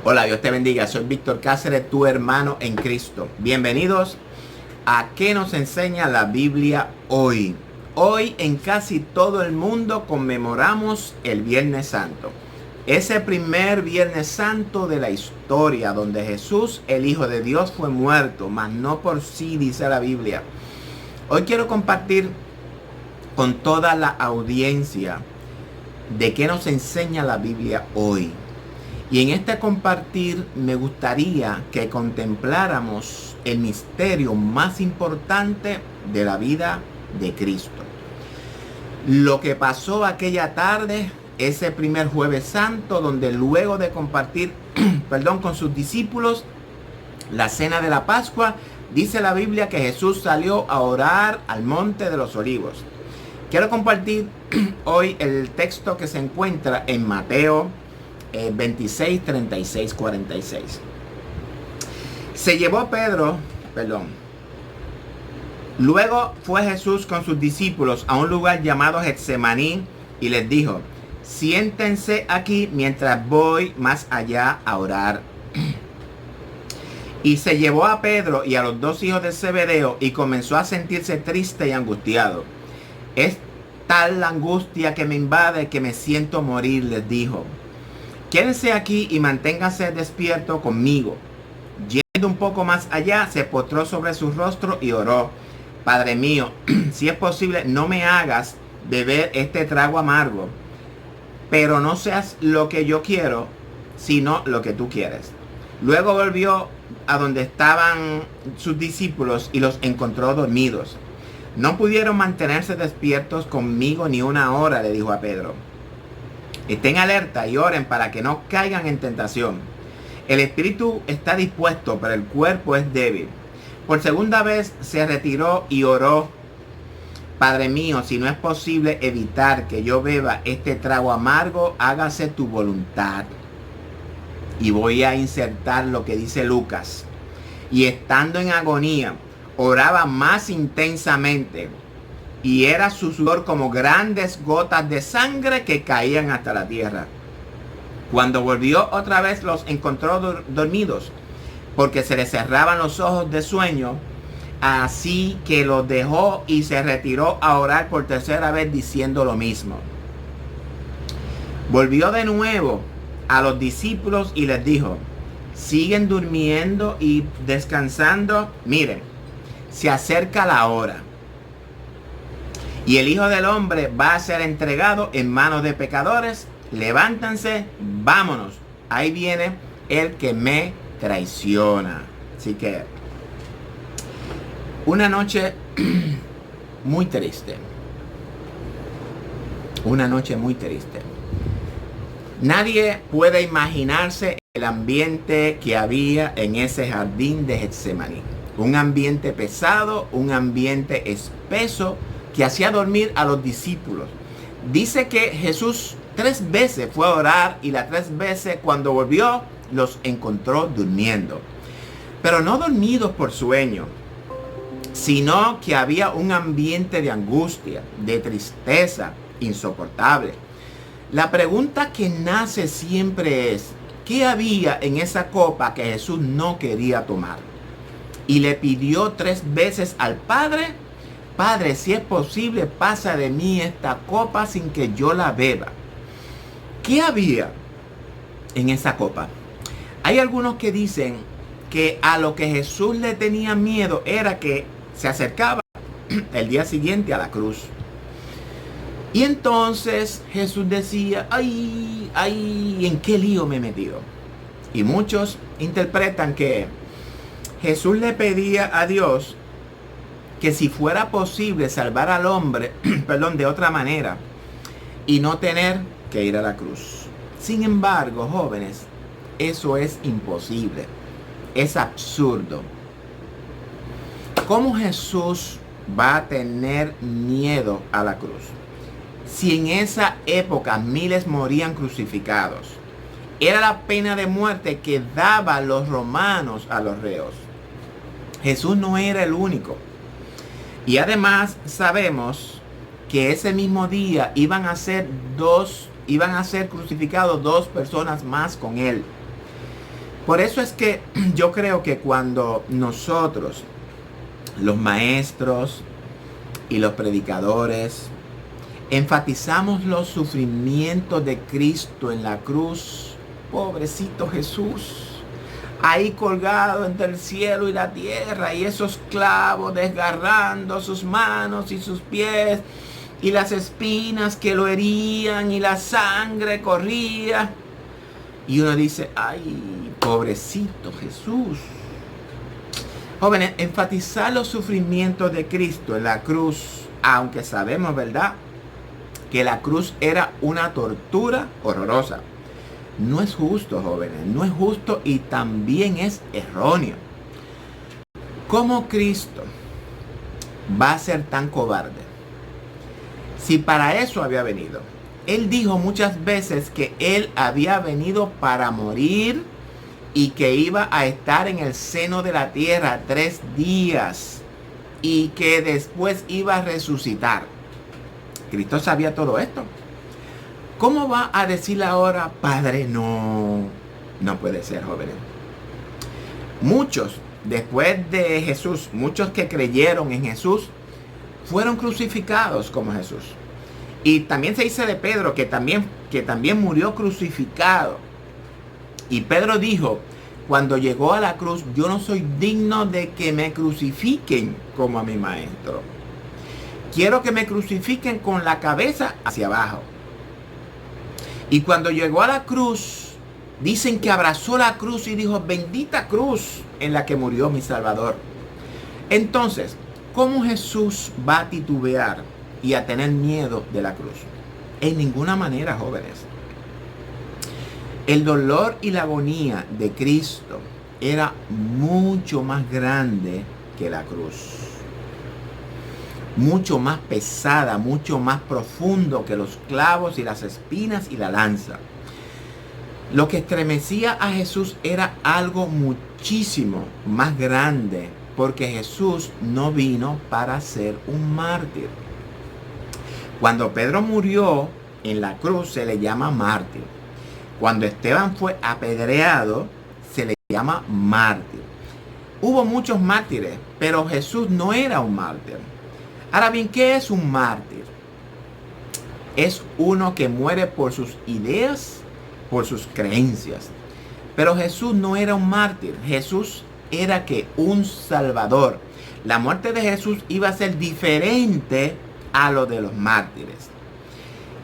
Hola, Dios te bendiga. Soy Víctor Cáceres, tu hermano en Cristo. Bienvenidos a ¿Qué nos enseña la Biblia hoy? Hoy en casi todo el mundo conmemoramos el Viernes Santo. Ese primer Viernes Santo de la historia donde Jesús, el Hijo de Dios, fue muerto, mas no por sí, dice la Biblia. Hoy quiero compartir con toda la audiencia de qué nos enseña la Biblia hoy. Y en este compartir me gustaría que contempláramos el misterio más importante de la vida de Cristo. Lo que pasó aquella tarde, ese primer Jueves Santo, donde luego de compartir con sus discípulos la cena de la Pascua, dice la Biblia que Jesús salió a orar al Monte de los Olivos. Quiero compartir hoy el texto que se encuentra en Mateo 26, 36, 46. Luego fue Jesús con sus discípulos a un lugar llamado Getsemaní y les dijo: siéntense aquí mientras voy más allá a orar. Y se llevó a Pedro y a los dos hijos de Zebedeo y comenzó a sentirse triste y angustiado. Es tal la angustia que me invade que me siento morir, les dijo. Quédense aquí y manténganse despierto conmigo. Yendo un poco más allá, se postró sobre su rostro y oró: Padre mío, si es posible, no me hagas beber este trago amargo, pero no seas lo que yo quiero, sino lo que tú quieres. Luego volvió a donde estaban sus discípulos y los encontró dormidos. No pudieron mantenerse despiertos conmigo ni una hora, le dijo a Pedro. Estén alerta y oren para que no caigan en tentación. El espíritu está dispuesto, pero el cuerpo es débil. Por segunda vez se retiró y oró: Padre mío, si no es posible evitar que yo beba este trago amargo, hágase tu voluntad. Y voy a insertar lo que dice Lucas. Y estando en agonía, oraba más intensamente, y era su sudor como grandes gotas de sangre que caían hasta la tierra. Cuando volvió otra vez los encontró dormidos, porque se les cerraban los ojos de sueño. Así que los dejó y se retiró a orar por tercera vez diciendo lo mismo. Volvió de nuevo a los discípulos y les dijo: ¿siguen durmiendo y descansando? Miren, se acerca la hora, y el Hijo del Hombre va a ser entregado en manos de pecadores. Levántense, vámonos. Ahí viene el que me traiciona. Así que una noche muy triste. Una noche muy triste. Nadie puede imaginarse el ambiente que había en ese jardín de Getsemaní. Un ambiente pesado, un ambiente espeso que hacía dormir a los discípulos. Dice que Jesús 3 veces fue a orar y las 3 veces cuando volvió los encontró durmiendo. Pero no dormidos por sueño, sino que había un ambiente de angustia, de tristeza insoportable. La pregunta que nace siempre es: ¿qué había en esa copa que Jesús no quería tomar? Y le pidió 3 veces al Padre: Padre, si es posible, pasa de mí esta copa sin que yo la beba. ¿Qué había en esa copa? Hay algunos que dicen que a lo que Jesús le tenía miedo era que se acercaba el día siguiente a la cruz. Y entonces Jesús decía: ay, ¿en qué lío me he metido? Y muchos interpretan que Jesús le pedía a Dios que si fuera posible salvar al hombre, de otra manera y no tener que ir a la cruz. Sin embargo, jóvenes, eso es imposible. Es absurdo. ¿Cómo Jesús va a tener miedo a la cruz? Si en esa época miles morían crucificados, era la pena de muerte que daban los romanos a los reos. Jesús no era el único. Y además sabemos que ese mismo día iban a ser crucificados 2 personas más con él. Por eso es que yo creo que cuando nosotros, los maestros y los predicadores, enfatizamos los sufrimientos de Cristo en la cruz, pobrecito Jesús, ahí colgado entre el cielo y la tierra, y esos clavos desgarrando sus manos y sus pies, y las espinas que lo herían, y la sangre corría. Y uno dice, ay, pobrecito Jesús. Jóvenes, enfatizar los sufrimientos de Cristo en la cruz, aunque sabemos, ¿verdad?, que la cruz era una tortura horrorosa. No es justo, jóvenes, no es justo y también es erróneo. ¿Cómo Cristo va a ser tan cobarde? Si para eso había venido. Él dijo muchas veces que Él había venido para morir y que iba a estar en el seno de la tierra 3 días y que después iba a resucitar. Cristo sabía todo esto. ¿Cómo va a decirle ahora, Padre? No puede ser, jóvenes. Muchos, después de Jesús, muchos que creyeron en Jesús, fueron crucificados como Jesús. Y también se dice de Pedro que también murió crucificado. Y Pedro dijo, cuando llegó a la cruz, yo no soy digno de que me crucifiquen como a mi maestro. Quiero que me crucifiquen con la cabeza hacia abajo. Y cuando llegó a la cruz, dicen que abrazó la cruz y dijo, bendita cruz en la que murió mi Salvador. Entonces, ¿cómo Jesús va a titubear y a tener miedo de la cruz? En ninguna manera, jóvenes. El dolor y la agonía de Cristo era mucho más grande que la cruz. Mucho más pesada, mucho más profundo que los clavos y las espinas y la lanza. Lo que estremecía a Jesús era algo muchísimo más grande, porque Jesús no vino para ser un mártir. Cuando Pedro murió en la cruz se le llama mártir. Cuando Esteban fue apedreado se le llama mártir. Hubo muchos mártires, pero Jesús no era un mártir. Ahora bien, ¿qué es un mártir? Es uno que muere por sus ideas, por sus creencias. Pero Jesús no era un mártir. Jesús era un salvador. La muerte de Jesús iba a ser diferente a lo de los mártires.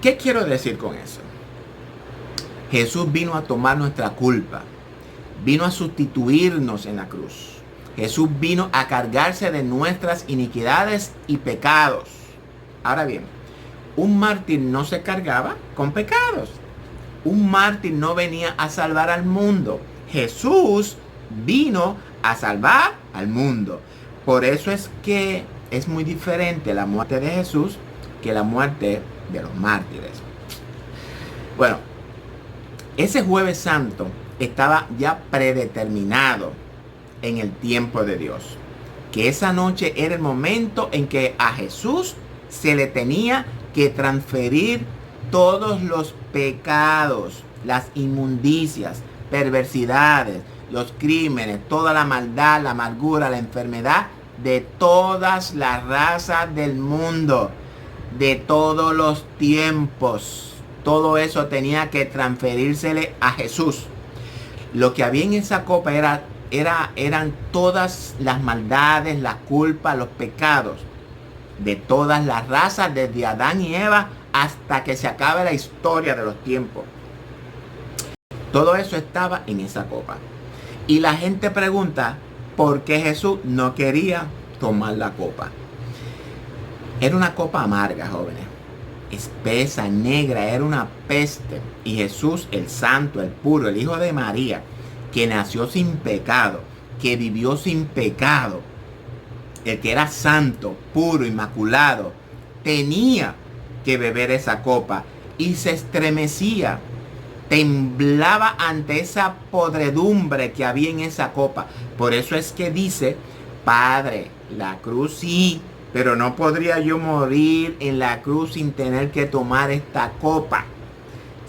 ¿Qué quiero decir con eso? Jesús vino a tomar nuestra culpa. Vino a sustituirnos en la cruz. Jesús vino a cargarse de nuestras iniquidades y pecados. Ahora bien, un mártir no se cargaba con pecados. Un mártir no venía a salvar al mundo. Jesús vino a salvar al mundo. Por eso es que es muy diferente la muerte de Jesús que la muerte de los mártires. Bueno, ese Jueves Santo estaba ya predeterminado en el tiempo de Dios, que esa noche era el momento en que a Jesús se le tenía que transferir todos los pecados, las inmundicias, perversidades, los crímenes, toda la maldad, la amargura, la enfermedad de todas las razas del mundo, de todos los tiempos. Todo eso tenía que transferírsele a Jesús. Lo que había en esa copa eran todas las maldades, la culpa, los pecados de todas las razas, desde Adán y Eva hasta que se acabe la historia de los tiempos. Todo eso estaba en esa copa. Y la gente pregunta, ¿por qué Jesús no quería tomar la copa? Era una copa amarga, jóvenes. Espesa, negra, era una peste. Y Jesús, el santo, el puro, el hijo de María, que nació sin pecado, que vivió sin pecado, el que era santo, puro, inmaculado, tenía que beber esa copa y se estremecía, temblaba ante esa podredumbre que había en esa copa. Por eso es que dice, Padre, la cruz sí, pero no podría yo morir en la cruz sin tener que tomar esta copa.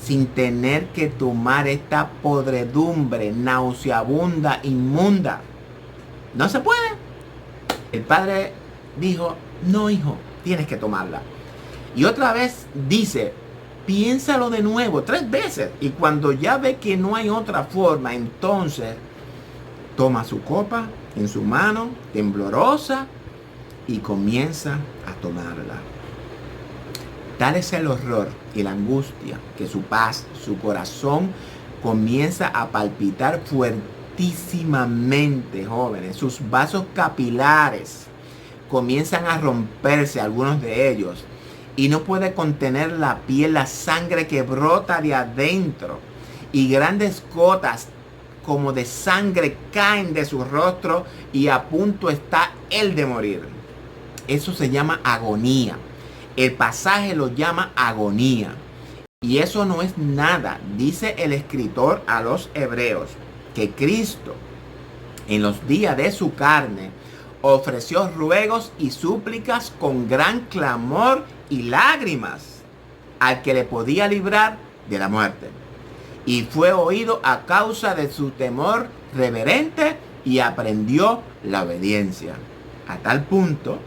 sin tener que tomar esta podredumbre nauseabunda, inmunda. No se puede. El padre dijo, no, hijo, tienes que tomarla. Y otra vez dice, piénsalo de nuevo 3 veces. Y cuando ya ve que no hay otra forma, entonces toma su copa en su mano, temblorosa, y comienza a tomarla. Tal es el horror y la angustia que su paz, su corazón comienza a palpitar fuertísimamente, jóvenes. Sus vasos capilares comienzan a romperse, algunos de ellos, y no puede contener la piel, la sangre que brota de adentro, y grandes gotas como de sangre caen de su rostro, y a punto está él de morir. Eso se llama agonía. El pasaje lo llama agonía. Y eso no es nada. Dice el escritor a los hebreos que Cristo, en los días de su carne, ofreció ruegos y súplicas con gran clamor y lágrimas al que le podía librar de la muerte. Y fue oído a causa de su temor reverente y aprendió la obediencia. A tal punto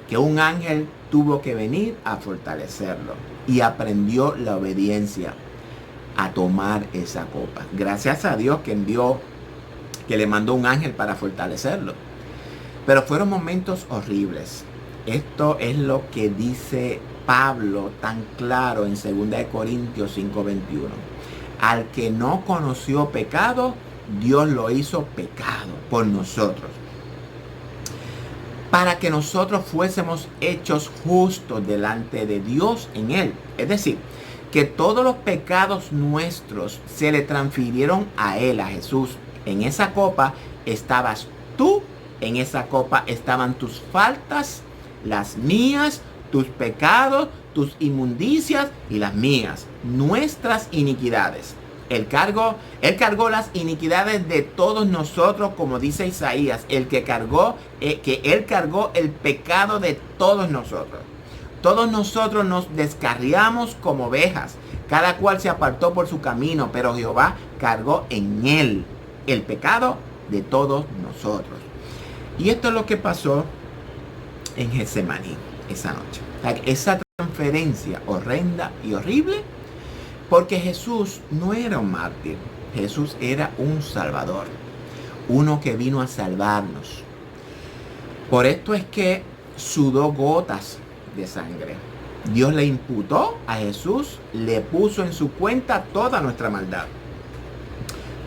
que un ángel tuvo que venir a fortalecerlo y aprendió la obediencia a tomar esa copa. Gracias a Dios que le mandó un ángel para fortalecerlo. Pero fueron momentos horribles. Esto es lo que dice Pablo tan claro en 2 Corintios 5:21. Al que no conoció pecado, Dios lo hizo pecado por nosotros, para que nosotros fuésemos hechos justos delante de Dios en él. Es decir, que todos los pecados nuestros se le transfirieron a él, a Jesús. En esa copa estabas tú, en esa copa estaban tus faltas, las mías, tus pecados, tus inmundicias y las mías, nuestras iniquidades. Él cargó las iniquidades de todos nosotros, como dice Isaías, Él cargó el pecado de todos nosotros. Todos nosotros nos descarriamos como ovejas, cada cual se apartó por su camino, pero Jehová cargó en él el pecado de todos nosotros. Y esto es lo que pasó en Getsemaní esa noche. Esa transferencia horrenda y horrible, porque Jesús no era un mártir. Jesús era un salvador, uno que vino a salvarnos. Por esto es que sudó gotas de sangre. Dios le imputó a Jesús, le puso en su cuenta toda nuestra maldad,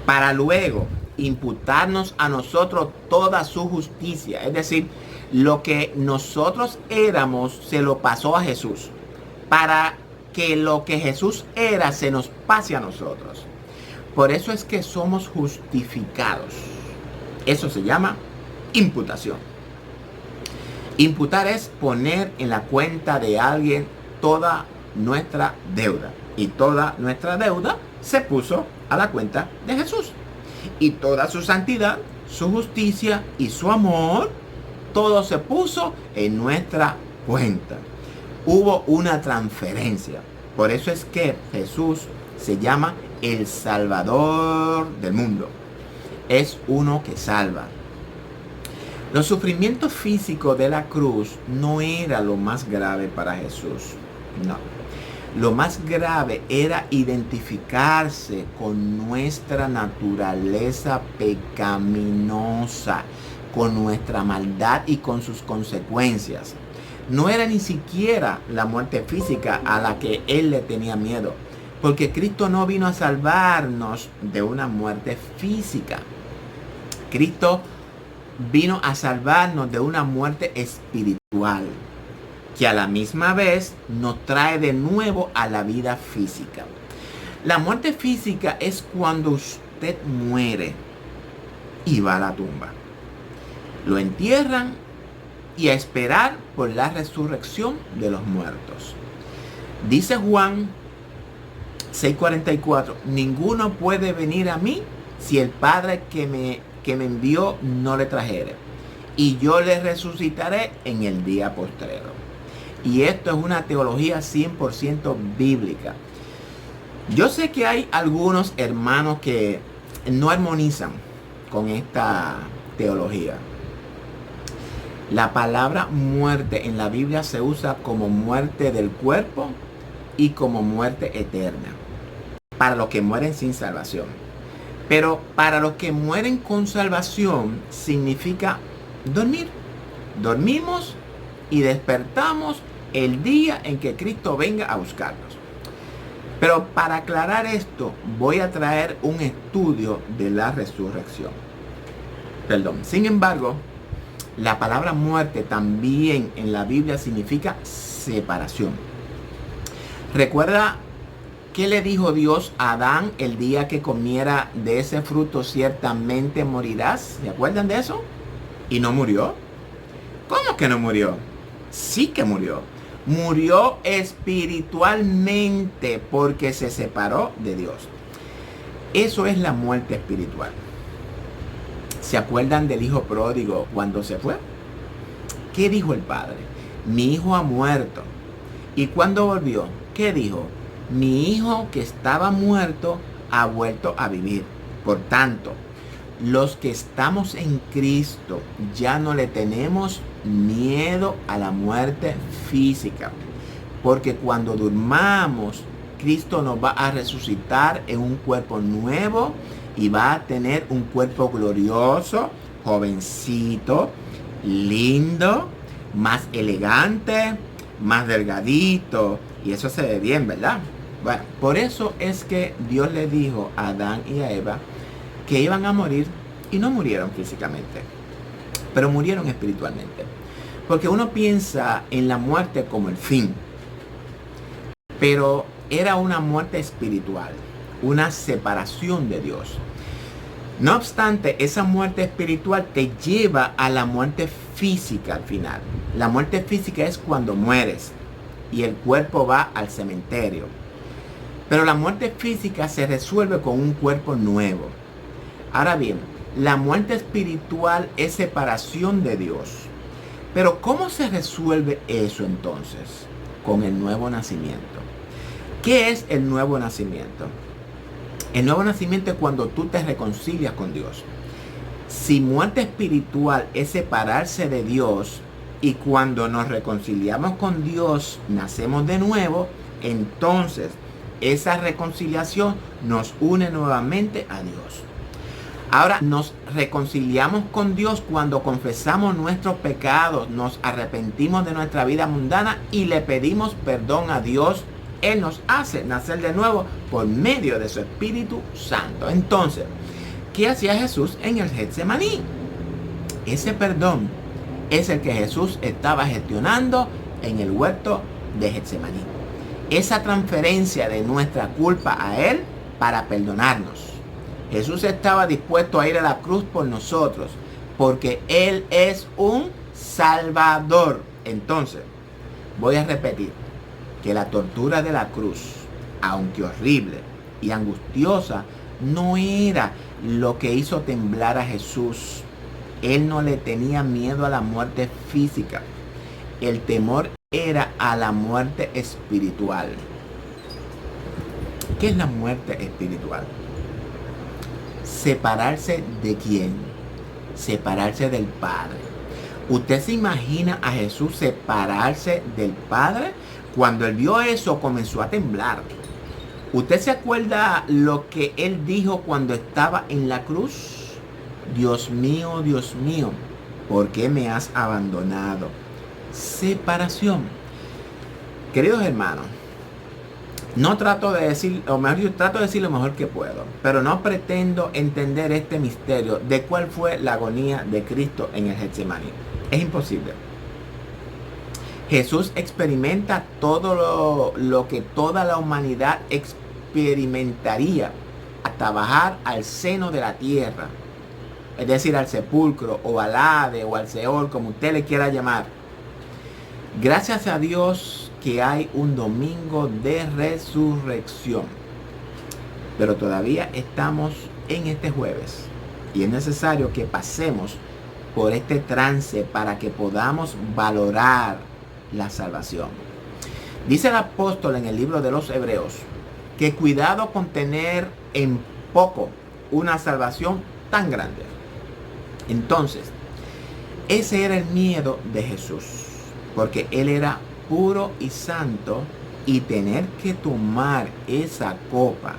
para luego imputarnos a nosotros toda su justicia. Es decir, lo que nosotros éramos se lo pasó a Jesús, para que lo que Jesús era se nos pase a nosotros. Por eso es que somos justificados. Eso se llama imputación. Imputar es poner en la cuenta de alguien toda nuestra deuda. Y toda nuestra deuda se puso a la cuenta de Jesús. Y toda su santidad, su justicia y su amor, todo se puso en nuestra cuenta. Hubo una transferencia. Por eso es que Jesús se llama el Salvador del mundo. Es uno que salva. Los sufrimientos físicos de la cruz no era lo más grave para Jesús. No. Lo más grave era identificarse con nuestra naturaleza pecaminosa, con nuestra maldad y con sus consecuencias. No era ni siquiera la muerte física a la que él le tenía miedo, porque Cristo no vino a salvarnos de una muerte física. Cristo vino a salvarnos de una muerte espiritual, que a la misma vez nos trae de nuevo a la vida física. La muerte física es cuando usted muere y va a la tumba. Lo entierran y a esperar por la resurrección de los muertos. Dice Juan 6:44, ninguno puede venir a mí si el Padre que me envió no le trajere, y yo le resucitaré en el día postrero. Y esto es una teología 100% bíblica. Yo sé que hay algunos hermanos que no armonizan con esta teología. La palabra muerte en la Biblia se usa como muerte del cuerpo y como muerte eterna, para los que mueren sin salvación. Pero para los que mueren con salvación significa dormir. Dormimos y despertamos el día en que Cristo venga a buscarnos. Pero para aclarar esto, voy a traer un estudio de la resurrección. Sin embargo, la palabra muerte también en la Biblia significa separación. ¿Recuerda qué le dijo Dios a Adán el día que comiera de ese fruto? Ciertamente morirás. ¿Se acuerdan de eso? ¿Y no murió? ¿Cómo que no murió? Sí que murió. Murió espiritualmente porque se separó de Dios. Eso es la muerte espiritual. ¿Se acuerdan del hijo pródigo cuando se fue? ¿Qué dijo el padre? Mi hijo ha muerto. ¿Y cuando volvió? ¿Qué dijo? Mi hijo que estaba muerto ha vuelto a vivir. Por tanto, los que estamos en Cristo ya no le tenemos miedo a la muerte física, porque cuando durmamos, Cristo nos va a resucitar en un cuerpo nuevo y va a tener un cuerpo glorioso, jovencito, lindo, más elegante, más delgadito, y eso se ve bien, ¿verdad? Bueno, por eso es que Dios le dijo a Adán y a Eva que iban a morir, y no murieron físicamente, pero murieron espiritualmente. Porque uno piensa en la muerte como el fin, pero era una muerte espiritual, una separación de Dios. No obstante, esa muerte espiritual te lleva a la muerte física al final. La muerte física es cuando mueres y el cuerpo va al cementerio. Pero la muerte física se resuelve con un cuerpo nuevo. Ahora bien, la muerte espiritual es separación de Dios. Pero ¿cómo se resuelve eso entonces? Con el nuevo nacimiento. ¿Qué es el nuevo nacimiento? El nuevo nacimiento es cuando tú te reconcilias con Dios. Si muerte espiritual es separarse de Dios, y cuando nos reconciliamos con Dios, nacemos de nuevo, entonces esa reconciliación nos une nuevamente a Dios. Ahora nos reconciliamos con Dios cuando confesamos nuestros pecados, nos arrepentimos de nuestra vida mundana y le pedimos perdón a Dios. Él nos hace nacer de nuevo por medio de su Espíritu Santo. Entonces, ¿qué hacía Jesús en el Getsemaní? Ese perdón es el que Jesús estaba gestionando en el huerto de Getsemaní. Esa transferencia de nuestra culpa a Él para perdonarnos. Jesús estaba dispuesto a ir a la cruz por nosotros, porque Él es un Salvador. Entonces, voy a repetir que la tortura de la cruz, aunque horrible y angustiosa, no era lo que hizo temblar a Jesús. Él no le tenía miedo a la muerte física. El temor era a la muerte espiritual. ¿Qué es la muerte espiritual? ¿Separarse de quién? Separarse del Padre. ¿Usted se imagina a Jesús separarse del Padre? Cuando Él vio eso, comenzó a temblar. ¿Usted se acuerda lo que Él dijo cuando estaba en la cruz? Dios mío, ¿por qué me has abandonado? Separación. Queridos hermanos, no trato de decir, o mejor, yo trato de decir lo mejor que puedo, pero no pretendo entender este misterio de cuál fue la agonía de Cristo en el Getsemaní. Es imposible. Jesús experimenta todo lo que toda la humanidad experimentaría hasta bajar al seno de la tierra, es decir, al sepulcro o al Hades o al Seol, como usted le quiera llamar. Gracias a Dios que hay un domingo de resurrección, pero todavía estamos en este jueves y es necesario que pasemos por este trance para que podamos valorar la salvación. Dice el apóstol en el libro de los Hebreos que cuidado con tener en poco una salvación tan grande. Entonces, ese era el miedo de Jesús, porque Él era puro y santo, y tener que tomar esa copa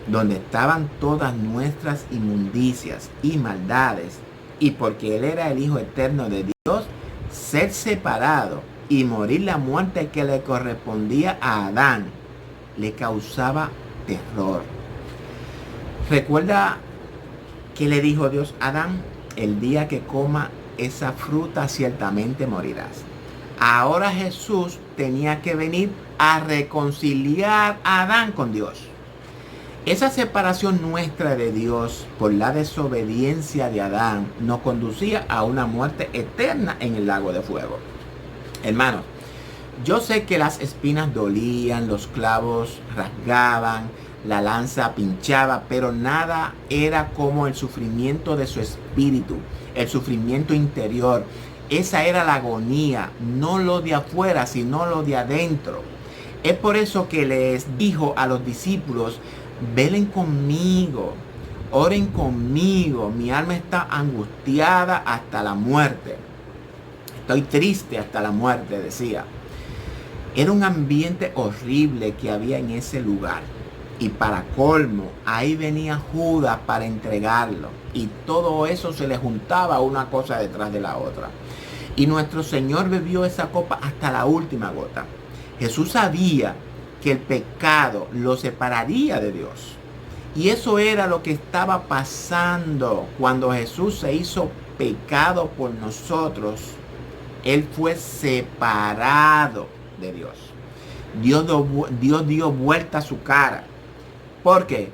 donde estaban todas nuestras inmundicias y maldades, y porque Él era el Hijo eterno de Dios, ser separado y morir la muerte que le correspondía a Adán, le causaba terror. Recuerda que le dijo Dios a Adán: el día que coma esa fruta ciertamente morirás. Ahora Jesús tenía que venir a reconciliar a Adán con Dios. Esa separación nuestra de Dios por la desobediencia de Adán nos conducía a una muerte eterna en el lago de fuego. Hermanos, yo sé que las espinas dolían, los clavos rasgaban, la lanza pinchaba, pero nada era como el sufrimiento de su espíritu, el sufrimiento interior. Esa era la agonía, no lo de afuera, sino lo de adentro. Es por eso que les dijo a los discípulos: velen conmigo, oren conmigo, mi alma está angustiada hasta la muerte. Estoy triste hasta la muerte, decía. Era un ambiente horrible que había en ese lugar. Y para colmo, ahí venía Judas para entregarlo. Y todo eso se le juntaba una cosa detrás de la otra. Y nuestro Señor bebió esa copa hasta la última gota. Jesús sabía que el pecado lo separaría de Dios. Y eso era lo que estaba pasando cuando Jesús se hizo pecado por nosotros. Él fue separado de Dios. Dios dio vuelta a su cara. ¿Por qué?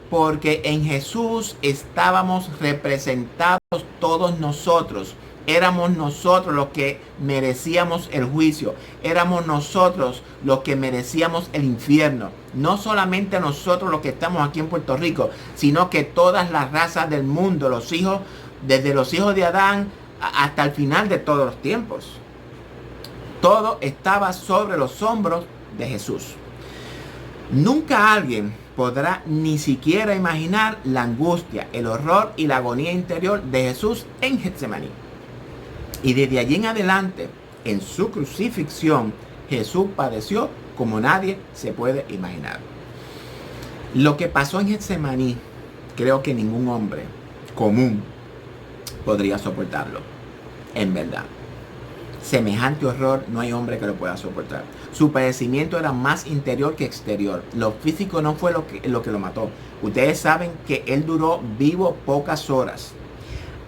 Porque en Jesús estábamos representados todos nosotros. Éramos nosotros los que merecíamos el juicio. Éramos nosotros los que merecíamos el infierno. No solamente nosotros los que estamos aquí en Puerto Rico, sino que todas las razas del mundo, los hijos, desde los hijos de Adán hasta el final de todos los tiempos. Todo estaba sobre los hombros de Jesús. Nunca alguien podrá ni siquiera imaginar la angustia, el horror y la agonía interior de Jesús en Getsemaní. Y desde allí en adelante, en su crucifixión, Jesús padeció como nadie se puede imaginar. Lo que pasó en Getsemaní, creo que ningún hombre común podría soportarlo. En verdad. Semejante horror no hay hombre que lo pueda soportar. Su padecimiento era más interior que exterior. Lo físico no fue lo que lo mató. Ustedes saben que él duró vivo pocas horas.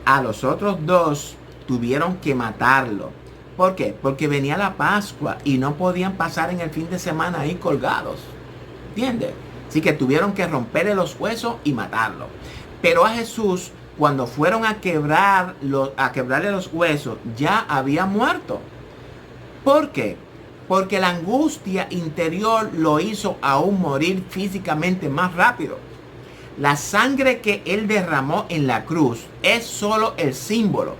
A los otros dos tuvieron que matarlo. ¿Por qué? Porque venía la Pascua y no podían pasar en el fin de semana ahí colgados. ¿Entiendes? Así que tuvieron que romperle los huesos y matarlo. Pero a Jesús, cuando fueron a quebrarle los huesos, ya había muerto. ¿Por qué? Porque la angustia interior lo hizo aún morir físicamente más rápido. La sangre que él derramó en la cruz es solo el símbolo.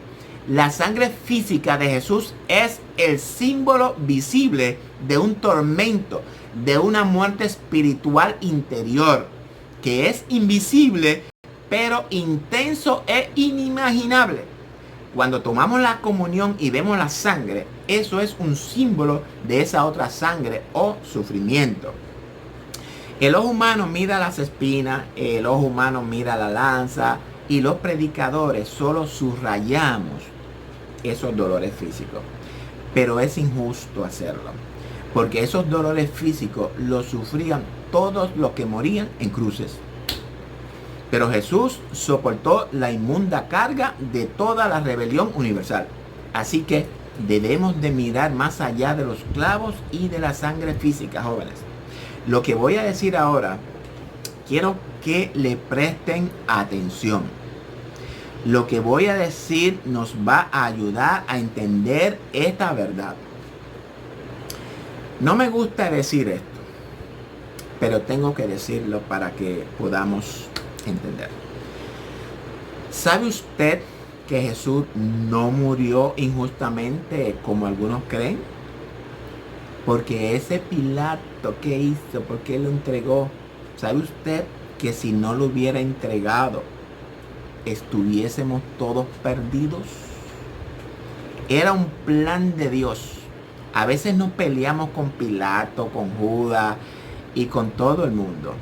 La sangre física de Jesús es el símbolo visible de un tormento, de una muerte espiritual interior, que es invisible, pero intenso e inimaginable. Cuando tomamos la comunión y vemos la sangre, eso es un símbolo de esa otra sangre o sufrimiento. El ojo humano mira las espinas, el ojo humano mira la lanza, y los predicadores solo subrayamos esos dolores físicos. Pero es injusto hacerlo, porque esos dolores físicos los sufrían todos los que morían en cruces. Pero Jesús soportó la inmunda carga de toda la rebelión universal. Así que debemos de mirar más allá de los clavos y de la sangre física, jóvenes. Lo que voy a decir ahora, quiero que le presten atención. Lo que voy a decir nos va a ayudar a entender esta verdad. No me gusta decir esto, pero tengo que decirlo para que podamos entender. ¿Sabe usted que Jesús no murió injustamente como algunos creen? Porque ese Pilato, ¿qué hizo? ¿Por qué lo entregó? ¿Sabe usted que si no lo hubiera entregado, estuviésemos todos perdidos? Era un plan de Dios. A veces nos peleamos con Pilato, con Judas y con todo el mundo.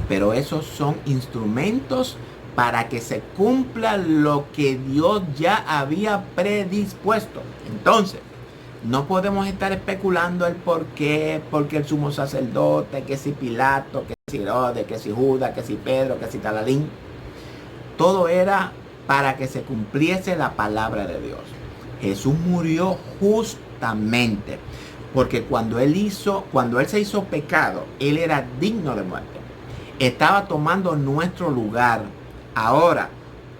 Pero esos son instrumentos para que se cumpla lo que Dios ya había predispuesto. Entonces, no podemos estar especulando el por qué, porque el sumo sacerdote, que si Pilato, que si Herodes, que si Judas, que si Pedro, que si Talalín. Todo era para que se cumpliese la palabra de Dios. Jesús murió justamente porque cuando él se hizo pecado, él era digno de muerte. Estaba tomando nuestro lugar. Ahora,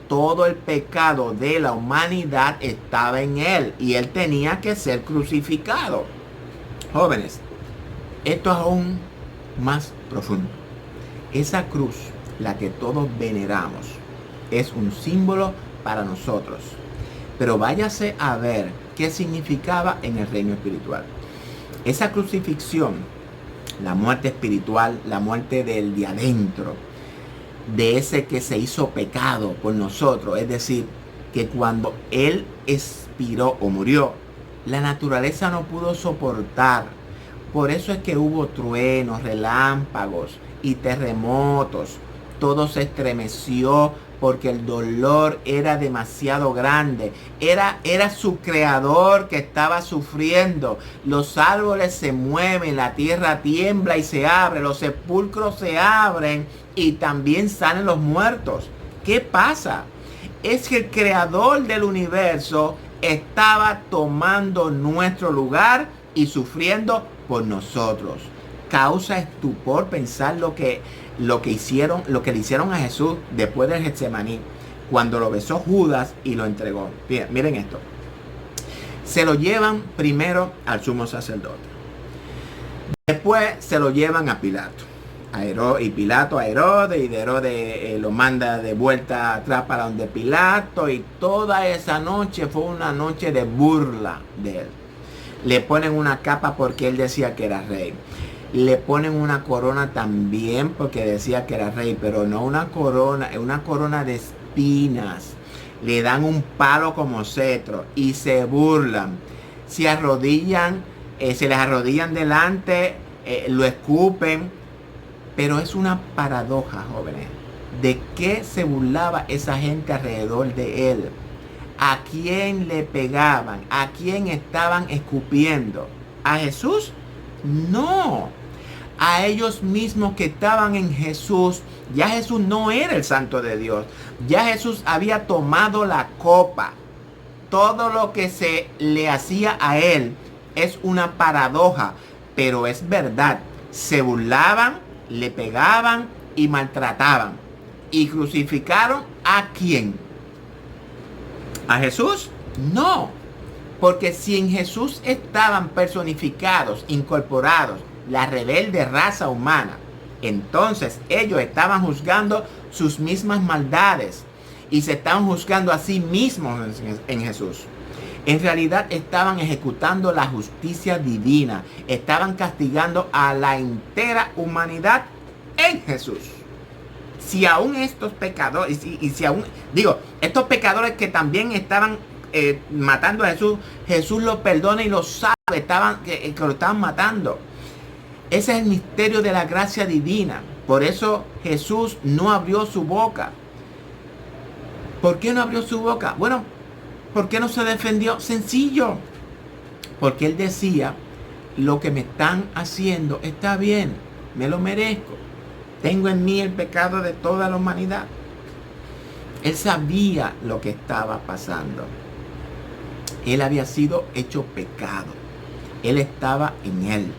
todo el pecado de la humanidad estaba en él y él tenía que ser crucificado. Jóvenes, esto es aún más profundo. Esa cruz, la que todos veneramos, es un símbolo para nosotros. Pero váyase a ver qué significaba en el reino espiritual. Esa crucifixión, la muerte espiritual, la muerte del de adentro, de ese que se hizo pecado por nosotros. Es decir, que cuando Él expiró o murió, la naturaleza no pudo soportar. Por eso es que hubo truenos, relámpagos y terremotos. Todo se estremeció porque el dolor era demasiado grande. Era su creador que estaba sufriendo. Los árboles se mueven, la tierra tiembla y se abre, los sepulcros se abren y también salen los muertos. ¿Qué pasa? Es que el creador del universo estaba tomando nuestro lugar y sufriendo por nosotros. Causa estupor pensar lo que le hicieron a Jesús después del Getsemaní, cuando lo besó Judas y lo entregó. Miren esto. Se lo llevan primero al sumo sacerdote. Después se lo llevan a Pilato. Y Pilato a Herodes, y de Herodes lo manda de vuelta atrás para donde Pilato, y toda esa noche fue una noche de burla de él. Le ponen una capa porque él decía que era rey. Le ponen una corona también porque decía que era rey, pero no una corona de espinas. Le dan un palo como cetro y se burlan. Se les arrodillan delante, lo escupen. Pero es una paradoja, jóvenes. ¿De qué se burlaba esa gente alrededor de él? ¿A quién le pegaban? ¿A quién estaban escupiendo? ¿A Jesús? No. A ellos mismos que estaban en Jesús. Ya Jesús no era el santo de Dios. Ya Jesús había tomado la copa. Todo lo que se le hacía a él es una paradoja, pero es verdad. Se burlaban, le pegaban y maltrataban. ¿Y crucificaron a quién? ¿A Jesús? No. Porque si en Jesús estaban personificados, incorporados, la rebelde raza humana, entonces ellos estaban juzgando sus mismas maldades y se estaban juzgando a sí mismos en Jesús. En realidad estaban ejecutando la justicia divina, estaban castigando a la entera humanidad en Jesús. Si aún estos pecadores, estos pecadores que también estaban matando a Jesús, Jesús los perdona y los sabe que lo estaban matando. Ese es el misterio de la gracia divina. Por eso Jesús no abrió su boca. ¿Por qué no abrió su boca? Bueno, ¿por qué no se defendió? Sencillo. Porque él decía, lo que me están haciendo está bien, me lo merezco. Tengo en mí el pecado de toda la humanidad. Él sabía lo que estaba pasando. Él había sido hecho pecado. Él estaba en él.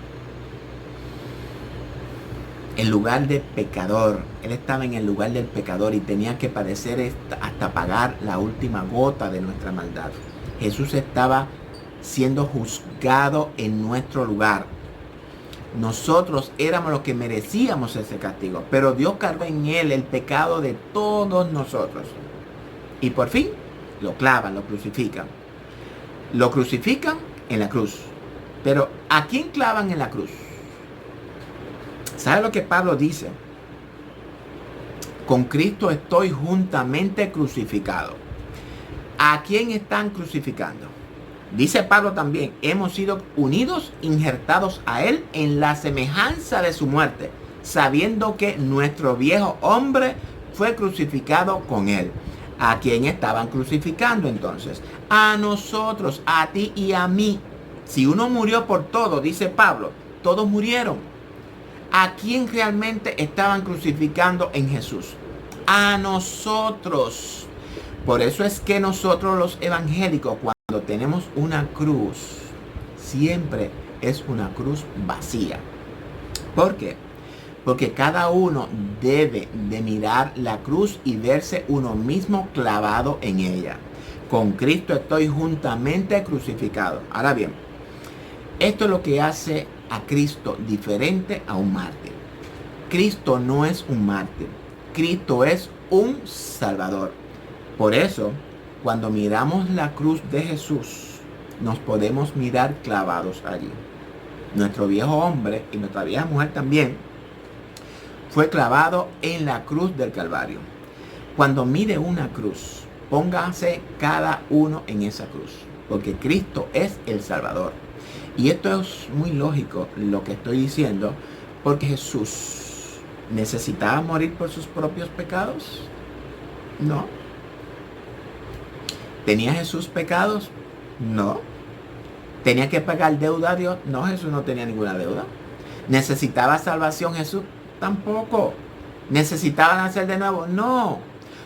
En lugar de pecador. Él estaba en el lugar del pecador y tenía que padecer hasta pagar la última gota de nuestra maldad. Jesús estaba siendo juzgado en nuestro lugar. Nosotros éramos los que merecíamos ese castigo, pero Dios cargó en él el pecado de todos nosotros. Y por fin lo clavan, lo crucifican. Lo crucifican en la cruz. Pero ¿a quién clavan en la cruz? ¿Sabe lo que Pablo dice? Con Cristo estoy juntamente crucificado. ¿A quién están crucificando? Dice Pablo también, hemos sido unidos, injertados a Él en la semejanza de su muerte, sabiendo que nuestro viejo hombre fue crucificado con Él. ¿A quién estaban crucificando entonces? A nosotros, a ti y a mí. Si uno murió por todo, dice Pablo, todos murieron. ¿A quién realmente estaban crucificando en Jesús? A nosotros. Por eso es que nosotros los evangélicos, cuando tenemos una cruz, siempre es una cruz vacía. ¿Por qué? Porque cada uno debe de mirar la cruz y verse uno mismo clavado en ella. Con Cristo estoy juntamente crucificado. Ahora bien, esto es lo que hace a Cristo diferente a un mártir. Cristo no es un mártir. Cristo es un Salvador. Por eso, cuando miramos la cruz de Jesús, nos podemos mirar clavados allí. Nuestro viejo hombre y nuestra vieja mujer también fue clavado en la cruz del Calvario. Cuando mire una cruz, póngase cada uno en esa cruz, porque Cristo es el Salvador. Y esto es muy lógico lo que estoy diciendo, porque Jesús necesitaba morir por sus propios pecados. No. ¿Tenía Jesús pecados? No. ¿Tenía que pagar deuda a Dios? No, Jesús no tenía ninguna deuda. ¿Necesitaba salvación Jesús? Tampoco. ¿Necesitaba nacer de nuevo? No.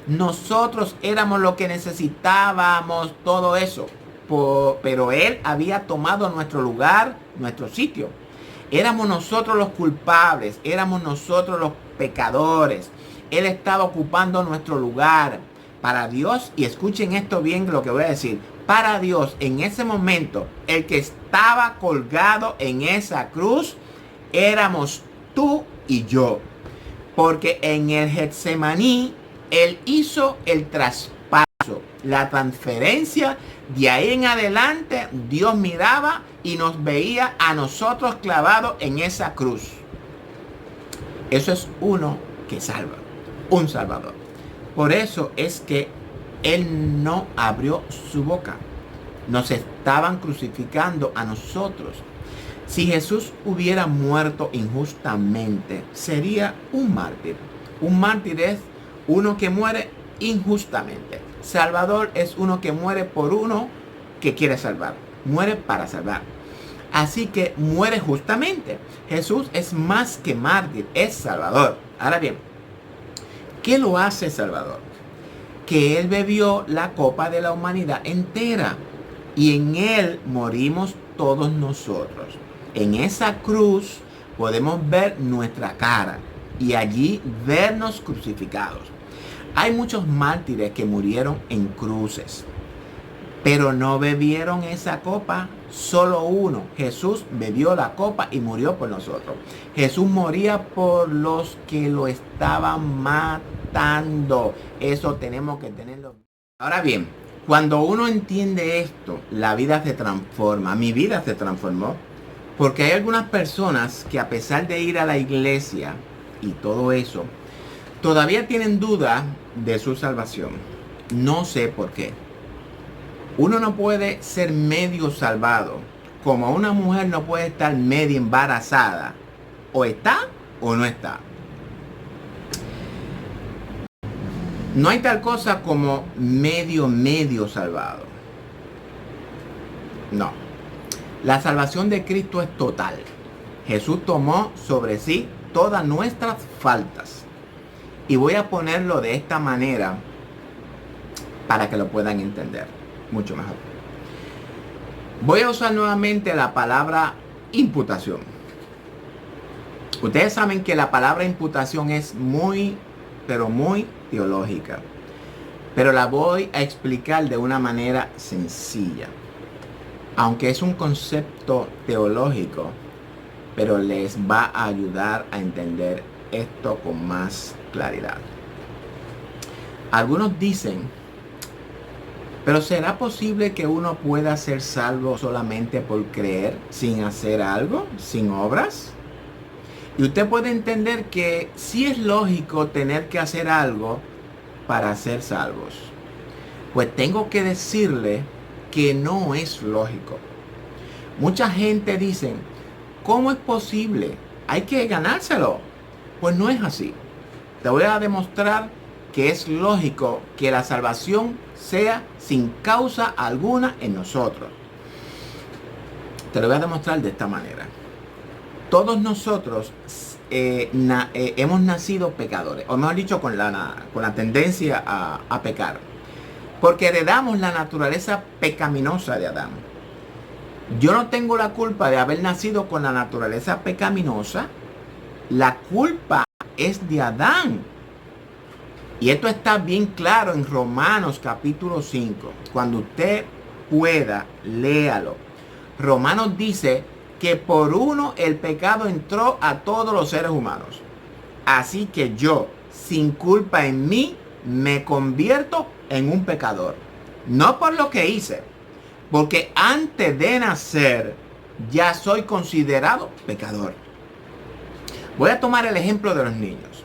Nosotros éramos los que necesitábamos todo eso. Pero Él había tomado nuestro lugar, nuestro sitio. Éramos nosotros los culpables, éramos nosotros los pecadores. Él estaba ocupando nuestro lugar. Para Dios, y escuchen esto bien lo que voy a decir, para Dios en ese momento, el que estaba colgado en esa cruz, éramos tú y yo. Porque en el Getsemaní, Él hizo el traspaso, la transferencia. De ahí en adelante, Dios miraba y nos veía a nosotros clavados en esa cruz. Eso es uno que salva, un Salvador. Por eso es que Él no abrió su boca. Nos estaban crucificando a nosotros. Si Jesús hubiera muerto injustamente, sería un mártir. Un mártir es uno que muere injustamente. Salvador es uno que muere por uno que quiere salvar. Muere para salvar. Así que muere justamente. Jesús es más que mártir, es Salvador. Ahora bien, ¿qué lo hace Salvador? Que Él bebió la copa de la humanidad entera. Y en Él morimos todos nosotros. En esa cruz podemos ver nuestra cara y allí vernos crucificados. Hay muchos mártires que murieron en cruces, pero no bebieron esa copa. Solo uno, Jesús, bebió la copa y murió por nosotros. Jesús moría por los que lo estaban matando. Eso tenemos que tenerlo. Ahora bien, cuando uno entiende esto, la vida se transforma. Mi vida se transformó. Porque hay algunas personas que, a pesar de ir a la iglesia y todo eso, todavía tienen duda de su salvación. No sé por qué. Uno no puede ser medio salvado, como una mujer no puede estar medio embarazada. O está o no está. No hay tal cosa como medio salvado. No. La salvación de Cristo es total. Jesús tomó sobre sí todas nuestras faltas. Y voy a ponerlo de esta manera para que lo puedan entender mucho mejor. Voy a usar nuevamente la palabra imputación. Ustedes saben que la palabra imputación es muy, pero muy teológica. Pero la voy a explicar de una manera sencilla. Aunque es un concepto teológico, pero les va a ayudar a entender esto con más claridad. Algunos dicen Pero ¿será posible que uno pueda ser salvo solamente por creer, sin hacer algo, sin obras? Y usted puede entender que sí es lógico tener que hacer algo para ser salvos. Pues tengo que decirle que no es lógico. Mucha gente dice, ¿cómo es posible? Hay que ganárselo. Pues no es así. Te voy a demostrar que es lógico que la salvación sea sin causa alguna en nosotros. Te lo voy a demostrar de esta manera. Todos nosotros hemos nacido pecadores, o mejor dicho, con la tendencia a pecar, porque heredamos la naturaleza pecaminosa de Adán. Yo no tengo la culpa de haber nacido con la naturaleza pecaminosa. La culpa es de Adán. Y esto está bien claro en Romanos capítulo 5. Cuando usted pueda, léalo. Romanos dice que por uno el pecado entró a todos los seres humanos. Así que yo, sin culpa en mí, me convierto en un pecador. No por lo que hice, porque antes de nacer ya soy considerado pecador. Voy a tomar el ejemplo de los niños.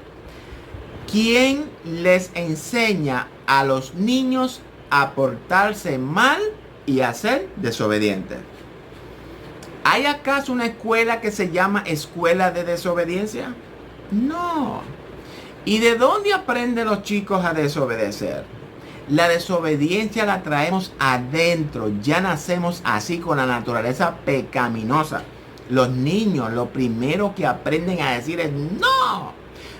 ¿Quién les enseña a los niños a portarse mal y a ser desobedientes? ¿Hay acaso una escuela que se llama escuela de desobediencia? No. ¿Y de dónde aprenden los chicos a desobedecer? La desobediencia la traemos adentro. Ya nacemos así con la naturaleza pecaminosa. Los niños lo primero que aprenden a decir es no.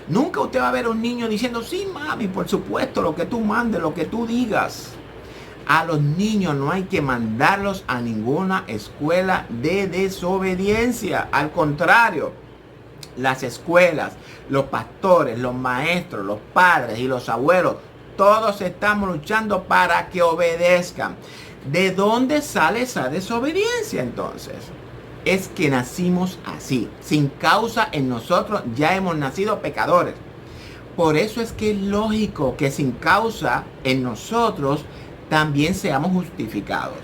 Nunca usted va a ver a un niño diciendo sí, mami, por supuesto, lo que tú mandes, lo que tú digas. A los niños no hay que mandarlos a ninguna escuela de desobediencia. Al contrario, las escuelas, los pastores, los maestros, los padres y los abuelos, todos estamos luchando para que obedezcan. ¿De dónde sale esa desobediencia entonces? Es que nacimos así, sin causa en nosotros, ya hemos nacido pecadores. Por eso es que es lógico que sin causa en nosotros también seamos justificados.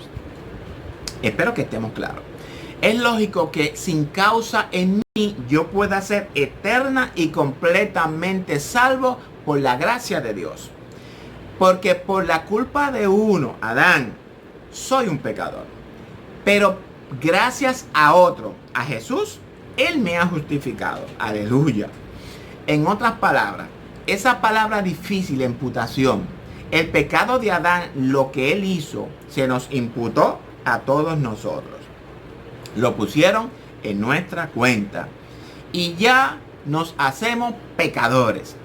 Espero que estemos claros. Es lógico que sin causa en mí yo pueda ser eterna y completamente salvo por la gracia de Dios. Porque por la culpa de uno, Adán, soy un pecador. Pero gracias a otro, a Jesús, Él me ha justificado. Aleluya. En otras palabras, esa palabra difícil, imputación, el pecado de Adán, lo que él hizo, se nos imputó a todos nosotros. Lo pusieron en nuestra cuenta. Y ya nos hacemos pecadores.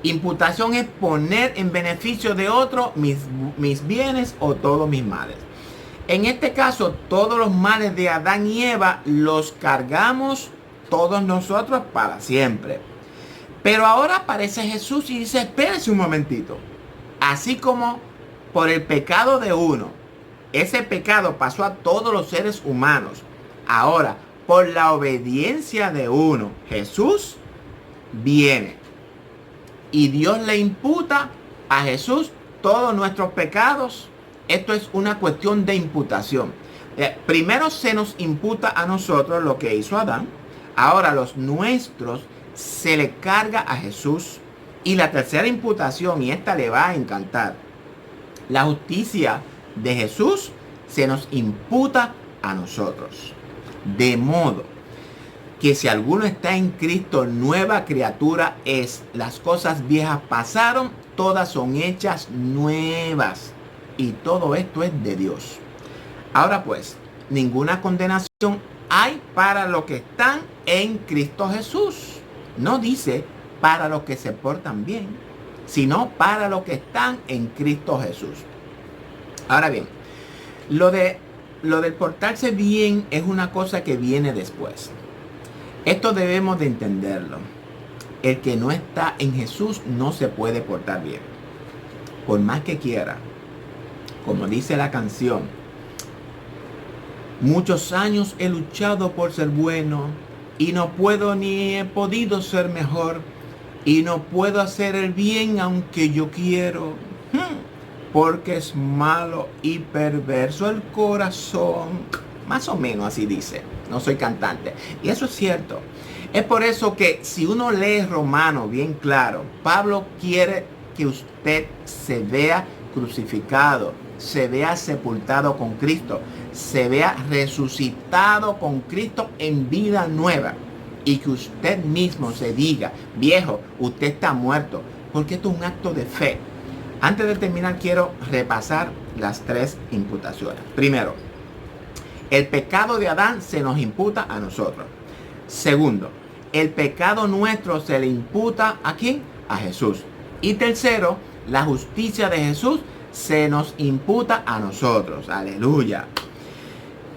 Imputación es poner en beneficio de otro mis bienes o todos mis males. En este caso, todos los males de Adán y Eva los cargamos todos nosotros para siempre. Pero ahora aparece Jesús y dice, espérese un momentito. Así como por el pecado de uno, ese pecado pasó a todos los seres humanos. Ahora, por la obediencia de uno, Jesús viene. Y Dios le imputa a Jesús todos nuestros pecados. Esto es una cuestión de imputación. Primero se nos imputa a nosotros lo que hizo Adán. Ahora los nuestros se le carga a Jesús. Y la tercera imputación, y esta le va a encantar. La justicia de Jesús se nos imputa a nosotros. De modo que si alguno está en Cristo, nueva criatura es. Las cosas viejas pasaron, todas son hechas nuevas. Y todo esto es de Dios. Ahora pues, ninguna condenación hay para los que están en Cristo Jesús. No dice para los que se portan bien, sino para los que están en Cristo Jesús. Ahora bien, lo del portarse bien es una cosa que viene después. Esto debemos de entenderlo. El que no está en Jesús no se puede portar bien. Por más que quiera. Como dice la canción. Muchos años he luchado por ser bueno. Y no puedo ni he podido ser mejor. Y no puedo hacer el bien aunque yo quiero. porque es malo y perverso el corazón. Más o menos así dice. No soy cantante. Y eso es cierto. Es por eso que si uno lee Romanos bien claro, Pablo quiere que usted se vea crucificado, se vea sepultado con Cristo, se vea resucitado con Cristo en vida nueva. Y que usted mismo se diga, viejo, usted está muerto, porque esto es un acto de fe. Antes de terminar, quiero repasar las 3 imputaciones. Primero, el pecado de Adán se nos imputa a nosotros. Segundo, el pecado nuestro se le imputa ¿a quién? A Jesús. Y tercero, la justicia de Jesús se nos imputa a nosotros. Aleluya.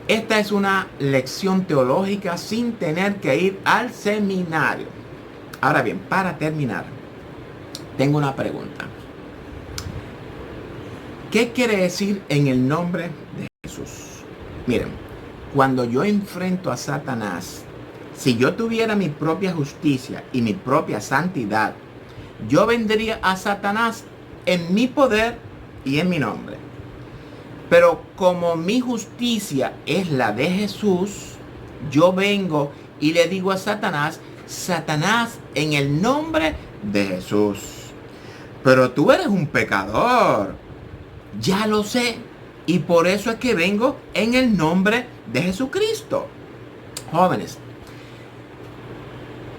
Esta es una lección teológica sin tener que ir al seminario. Ahora bien, para terminar, tengo una pregunta. ¿Qué quiere decir en el nombre de Jesús? Miren, cuando yo enfrento a Satanás, si yo tuviera mi propia justicia y mi propia santidad, yo vendría a Satanás en mi poder y en mi nombre. Pero como mi justicia es la de Jesús, yo vengo y le digo a Satanás, Satanás, en el nombre de Jesús. Pero tú eres un pecador. Ya lo sé. Y por eso es que vengo en el nombre de Jesucristo. Jóvenes,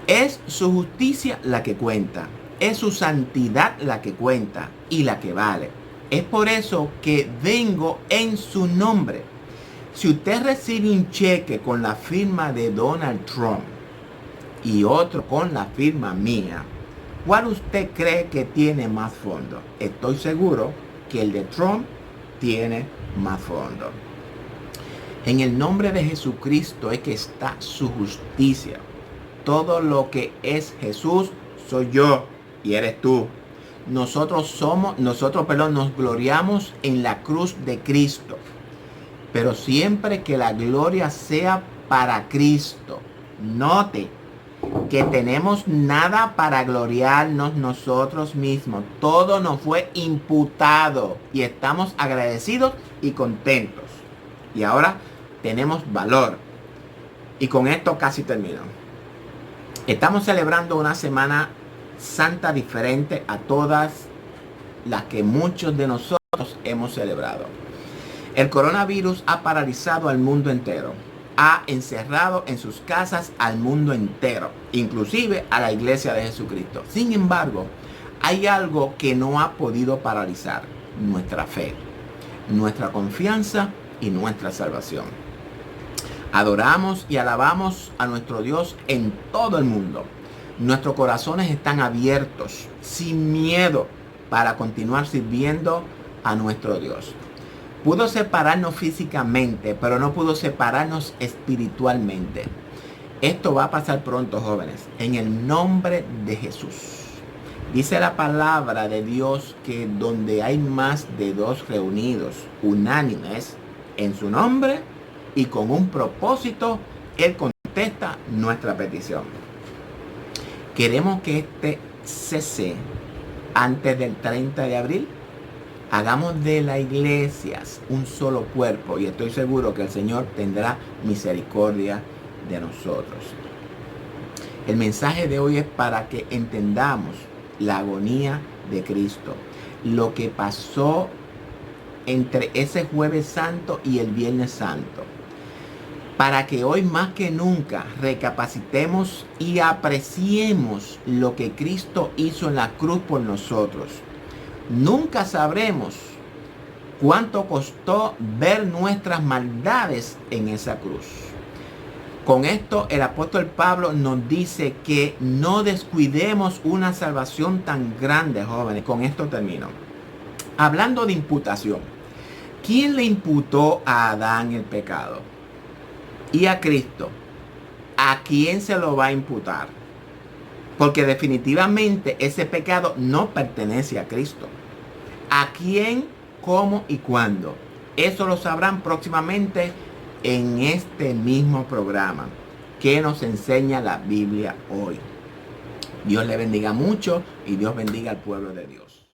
es su justicia la que cuenta. Es su santidad la que cuenta y la que vale. Es por eso que vengo en su nombre. Si usted recibe un cheque con la firma de Donald Trump y otro con la firma mía, ¿cuál usted cree que tiene más fondo? Estoy seguro que el de Trump tiene más fondo. En el nombre de Jesucristo es que está su justicia. Todo lo que es Jesús soy yo y eres tú. Nosotros nos gloriamos en la cruz de Cristo. Pero siempre que la gloria sea para Cristo. Note que tenemos nada para gloriarnos nosotros mismos. Todo nos fue imputado y estamos agradecidos y contentos. Y ahora tenemos valor. Y con esto casi termino. Estamos celebrando una semana santa diferente a todas las que muchos de nosotros hemos celebrado. El coronavirus ha paralizado al mundo entero. Ha encerrado en sus casas al mundo entero, inclusive a la iglesia de Jesucristo. Sin embargo, hay algo que no ha podido paralizar: nuestra fe, nuestra confianza y nuestra salvación. Adoramos y alabamos a nuestro Dios en todo el mundo. Nuestros corazones están abiertos, sin miedo, para continuar sirviendo a nuestro Dios. Pudo separarnos físicamente, pero no pudo separarnos espiritualmente. Esto va a pasar pronto, jóvenes, en el nombre de Jesús. Dice la palabra de Dios que donde hay más de 2 reunidos, unánimes, en su nombre y con un propósito, Él contesta nuestra petición. Queremos que este cese antes del 30 de abril. Hagamos de la iglesia un solo cuerpo y estoy seguro que el Señor tendrá misericordia de nosotros. El mensaje de hoy es para que entendamos la agonía de Cristo, lo que pasó entre ese Jueves Santo y el Viernes Santo, para que hoy más que nunca recapacitemos y apreciemos lo que Cristo hizo en la cruz por nosotros. Nunca sabremos cuánto costó ver nuestras maldades en esa cruz. Con esto el apóstol Pablo nos dice que no descuidemos una salvación tan grande, jóvenes. Con esto termino. Hablando de imputación, ¿quién le imputó a Adán el pecado? Y a Cristo, ¿a quién se lo va a imputar? Porque definitivamente ese pecado no pertenece a Cristo. ¿A quién, cómo y cuándo? Eso lo sabrán próximamente en este mismo programa que nos enseña la Biblia hoy. Dios le bendiga mucho y Dios bendiga al pueblo de Dios.